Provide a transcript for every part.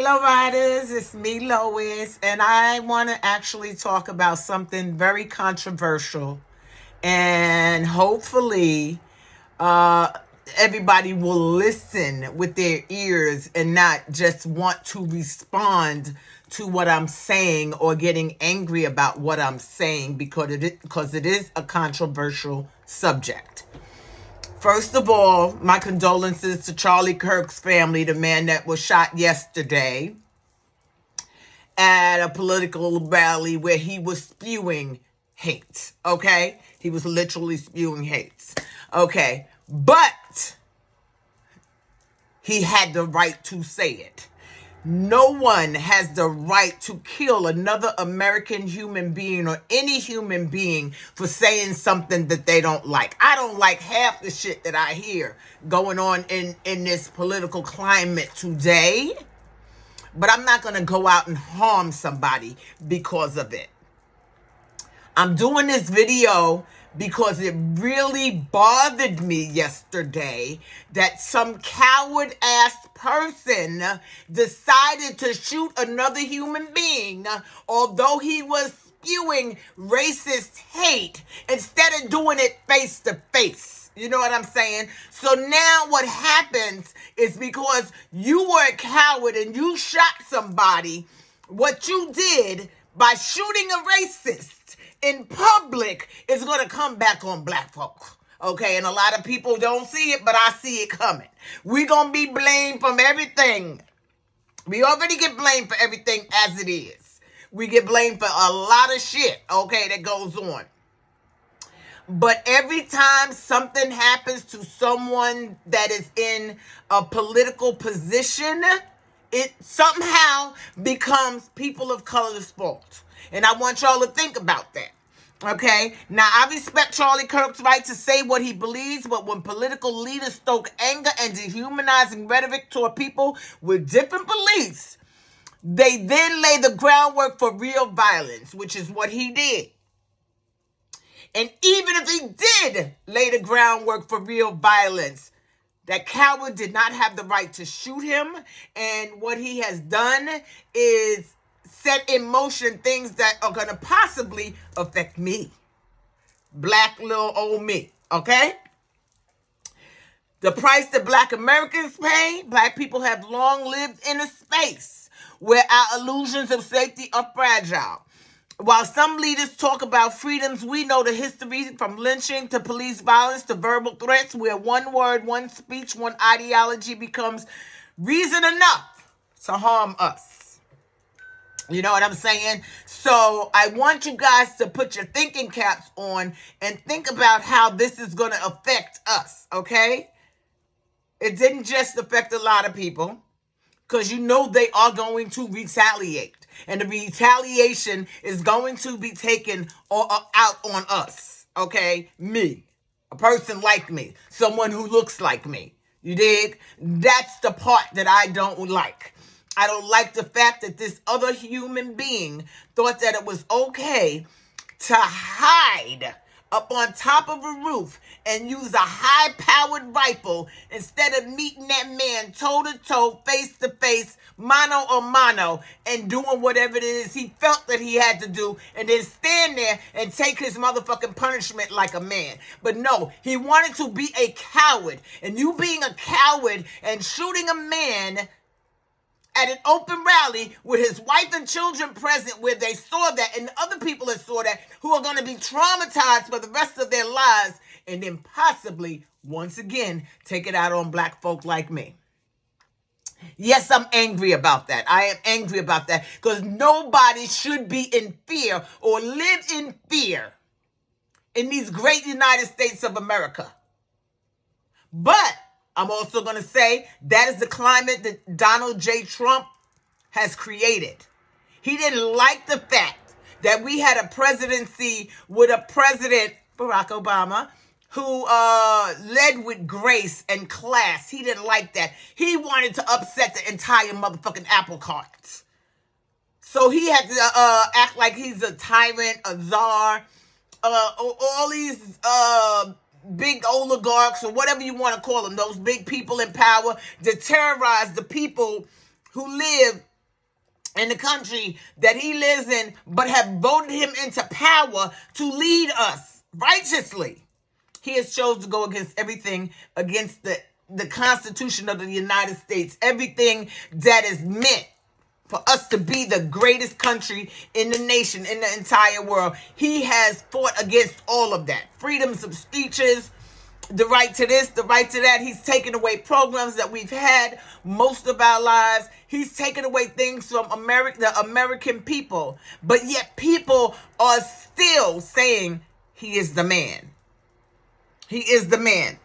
Lo-Ryders, it's me, Lois, and I want to actually talk about something very controversial, and hopefully everybody will listen with their ears and not just want to respond to what I'm saying or getting angry about what I'm saying because it is a controversial subject. First of all, my condolences to Charlie Kirk's family, the man that was shot yesterday at a political rally where he was spewing hate, okay? He was literally spewing hate, okay? But he had the right to say it. No one has the right to kill another American human being or any human being for saying something that they don't like. I don't like half the shit that I hear going on in this political climate today, but I'm not going to go out and harm somebody because of it. I'm doing this video because it really bothered me yesterday that some coward-ass person decided to shoot another human being, although he was spewing racist hate, instead of doing it face to face. You know what I'm saying? So now what happens is because you were a coward and you shot somebody, what you did by shooting a racist in public is going to come back on black folk. Okay, and a lot of people don't see it, but I see it coming. We're going to be blamed from everything. We already get blamed for everything as it is. We get blamed for a lot of shit, okay, that goes on. But every time something happens to someone that is in a political position, it somehow becomes people of color's fault. And I want y'all to think about that. Okay? Now, I respect Charlie Kirk's right to say what he believes, but when political leaders stoke anger and dehumanizing rhetoric toward people with different beliefs, they then lay the groundwork for real violence, which is what he did. And even if he did lay the groundwork for real violence, that coward did not have the right to shoot him. And what he has done is set in motion things that are going to possibly affect me. Black little old me, okay? The price that black Americans pay, black people have long lived in a space where our illusions of safety are fragile. While some leaders talk about freedoms, we know the history from lynching to police violence to verbal threats, where one word, one speech, one ideology becomes reason enough to harm us. You know what I'm saying? So I want you guys to put your thinking caps on and think about how this is going to affect us, okay? It didn't just affect a lot of people, because you know they are going to retaliate. And the retaliation is going to be taken out on us, okay? Me, a person like me, someone who looks like me. You dig? That's the part that I don't like. I don't like the fact that this other human being thought that it was okay to hide up on top of a roof and use a high-powered rifle instead of meeting that man toe-to-toe, face-to-face, mano a mano, and doing whatever it is he felt that he had to do, and then stand there and take his motherfucking punishment like a man. But no, he wanted to be a coward. And you being a coward and shooting a man at an open rally with his wife and children present, where they saw that and other people that saw that, who are going to be traumatized for the rest of their lives, and then possibly, once again, take it out on black folk like me. Yes, I'm angry about that. I am angry about that, because nobody should be in fear or live in fear in these great United States of America. But I'm also going to say that is the climate that Donald J. Trump has created. He didn't like the fact that we had a presidency with a president, Barack Obama, who led with grace and class. He didn't like that. He wanted to upset the entire motherfucking apple cart. So he had to act like he's a tyrant, a czar, all these big oligarchs, or whatever you want to call them, those big people in power, to terrorize the people who live in the country that he lives in, but have voted him into power to lead us righteously. He has chosen to go against everything, against the Constitution of the United States, everything that is meant for us to be the greatest country in the nation, in the entire world. He has fought against all of that. Freedoms of speeches, the right to this, the right to that. He's taken away programs that we've had most of our lives. He's taken away things from the American people. But yet people are still saying he is the man. He is the man.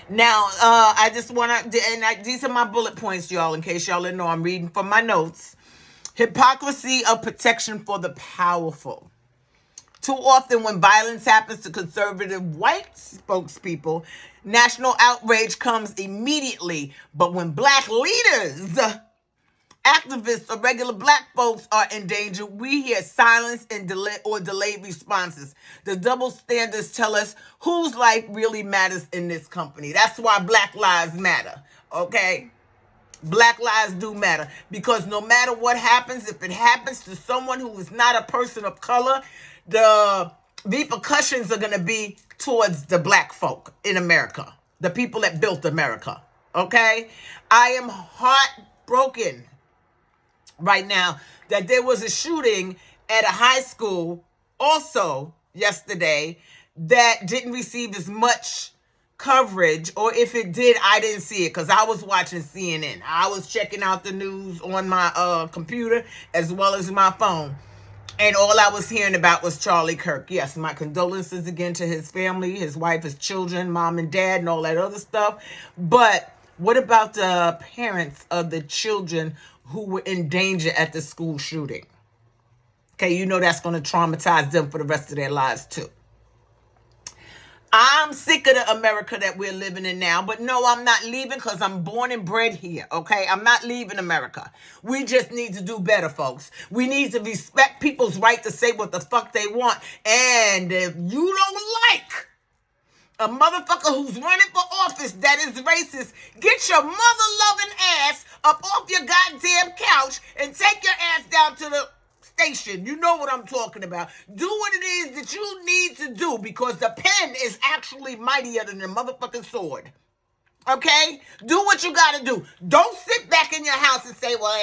Now, I just want to, and these are my bullet points, y'all, in case y'all didn't know. I'm reading from my notes. Hypocrisy of protection for the powerful. Too often when violence happens to conservative white spokespeople, national outrage comes immediately. But when black leaders, activists, or regular black folks are in danger, we hear silence and delayed responses. The double standards tell us whose life really matters in this company. That's why Black Lives Matter, okay? Black lives do matter, because no matter what happens, if it happens to someone who is not a person of color, the repercussions are going to be towards the black folk in America, the people that built America, okay? I am heartbroken right now that there was a shooting at a high school also yesterday that didn't receive as much coverage, or if it did, I didn't see it because I was watching CNN. I was checking out the news on my computer as well as my phone, and all I was hearing about was Charlie Kirk. Yes, my condolences again to his family, his wife, his children, mom and dad, and all that other stuff. But what about the parents of the children who were in danger at the school shooting? Okay, you know that's going to traumatize them for the rest of their lives too. I'm sick of the America that we're living in now, but no, I'm not leaving because I'm born and bred here, okay? I'm not leaving America. We just need to do better, folks. We need to respect people's right to say what the fuck they want. And if you don't like a motherfucker who's running for office that is racist, get your mother-loving ass up off your goddamn couch and take your ass down to the station. You know what I'm talking about. Do what it is that you need to do, because the pen is actually mightier than the motherfucking sword. Okay? Do what you gotta do. Don't sit back in your house and say, well,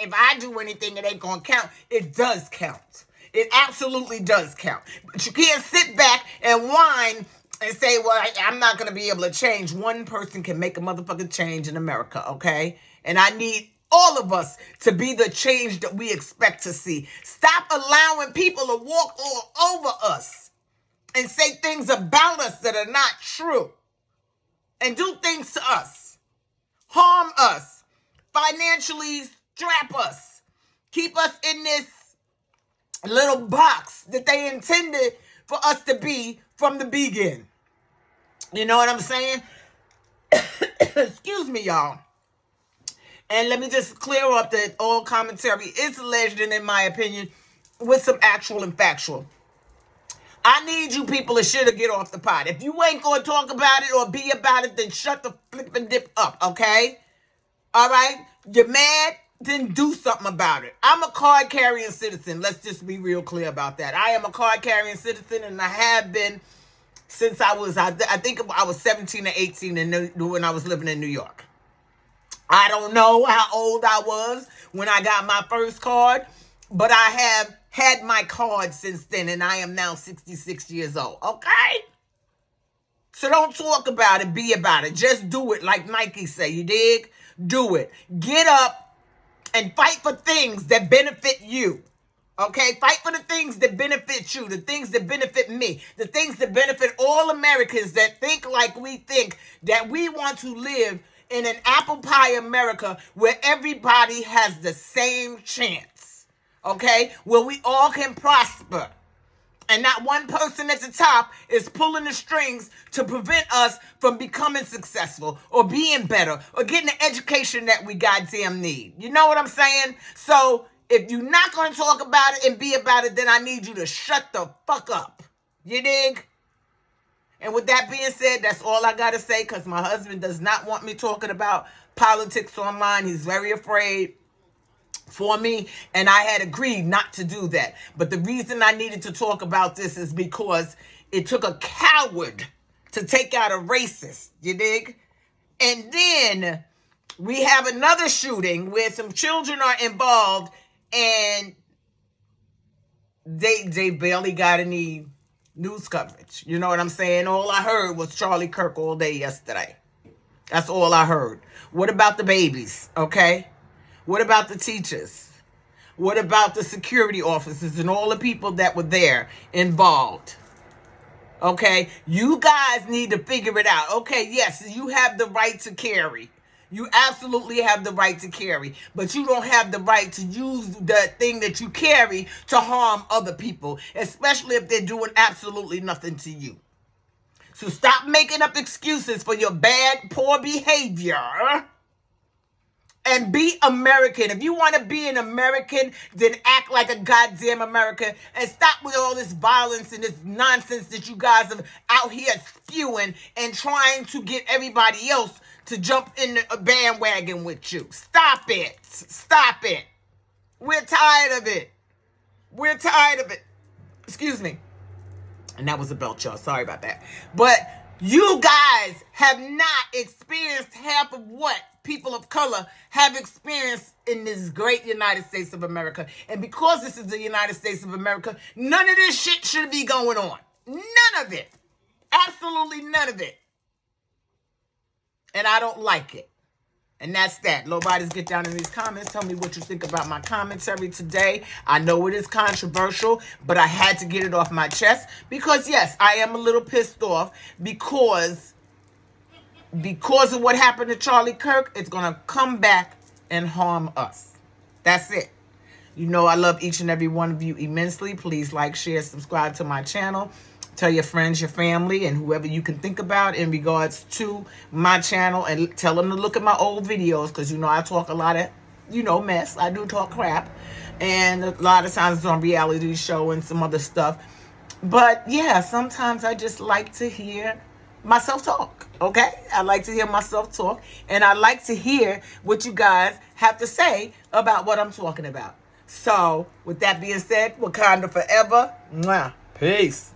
if I do anything, it ain't gonna count. It does count. It absolutely does count. But you can't sit back and whine and say, well, I'm not gonna be able to change. One person can make a motherfucking change in America, okay? And I need all of us to be the change that we expect to see. Stop allowing people to walk all over us and say things about us that are not true, and do things to us, harm us, financially strap us, keep us in this little box that they intended for us to be from the beginning. You know what I'm saying? Excuse me, y'all. And let me just clear up that all commentary is alleged and, in my opinion, with some actual and factual. I need you people to shit or get off the pot. If you ain't going to talk about it or be about it, then shut the flip and dip up, okay? All right? You're mad? Then do something about it. I'm a card-carrying citizen. Let's just be real clear about that. I am a card-carrying citizen, and I have been since I think I was 17 or 18 when I was living in New York. I don't know how old I was when I got my first card, but I have had my card since then, and I am now 66 years old, okay? So don't talk about it, be about it. Just do it like Nike say, you dig? Do it. Get up and fight for things that benefit you, okay? Fight for the things that benefit you, the things that benefit me, the things that benefit all Americans that think like we think, that we want to live in an apple pie America where everybody has the same chance, okay? Where we all can prosper. And not one person at the top is pulling the strings to prevent us from becoming successful or being better or getting the education that we goddamn need. You know what I'm saying? So if you're not going to talk about it and be about it, then I need you to shut the fuck up. You dig? And with that being said, that's all I got to say, because my husband does not want me talking about politics online. He's very afraid for me, and I had agreed not to do that. But the reason I needed to talk about this is because it took a coward to take out a racist, you dig? And then we have another shooting where some children are involved, and they barely got any news coverage. You know what I'm saying? All I heard was Charlie Kirk all day yesterday. That's all I heard. What about the babies, okay? What about the teachers? What about the security officers and all the people that were there involved? Okay? You guys need to figure it out. Okay, yes, you have the right to carry. You absolutely have the right to carry, but you don't have the right to use the thing that you carry to harm other people, especially if they're doing absolutely nothing to you. So stop making up excuses for your bad, poor behavior and be American. If you want to be an American, then act like a goddamn American and stop with all this violence and this nonsense that you guys are out here spewing and trying to get everybody else to jump in a bandwagon with you. Stop it. Stop it. We're tired of it. We're tired of it. Excuse me. And that was a belt, y'all. Sorry about that. But you guys have not experienced half of what people of color have experienced in this great United States of America. And because this is the United States of America, none of this shit should be going on. None of it. Absolutely none of it. And I don't like it. And that's that. Lo-Ryders, get down in these comments. Tell me what you think about my commentary today. I know it is controversial, but I had to get it off my chest. Because, yes, I am a little pissed off because of what happened to Charlie Kirk. It's going to come back and harm us. That's it. You know I love each and every one of you immensely. Please like, share, subscribe to my channel. Tell your friends, your family, and whoever you can think about in regards to my channel. And tell them to look at my old videos because, you know, I talk a lot of, mess. I do talk crap. And a lot of times it's on reality show and some other stuff. But, yeah, sometimes I just like to hear myself talk, okay? I like to hear myself talk. And I like to hear what you guys have to say about what I'm talking about. So, with that being said, Wakanda forever. Mwah. Peace.